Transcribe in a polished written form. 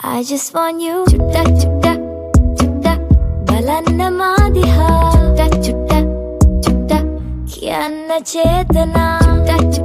I just want you චුට්ට චුට්ට චුට්ට බලන්න මා දිහා චුට්ට චුට්ට චුට්ට කියන්න චේතනා චුට්ට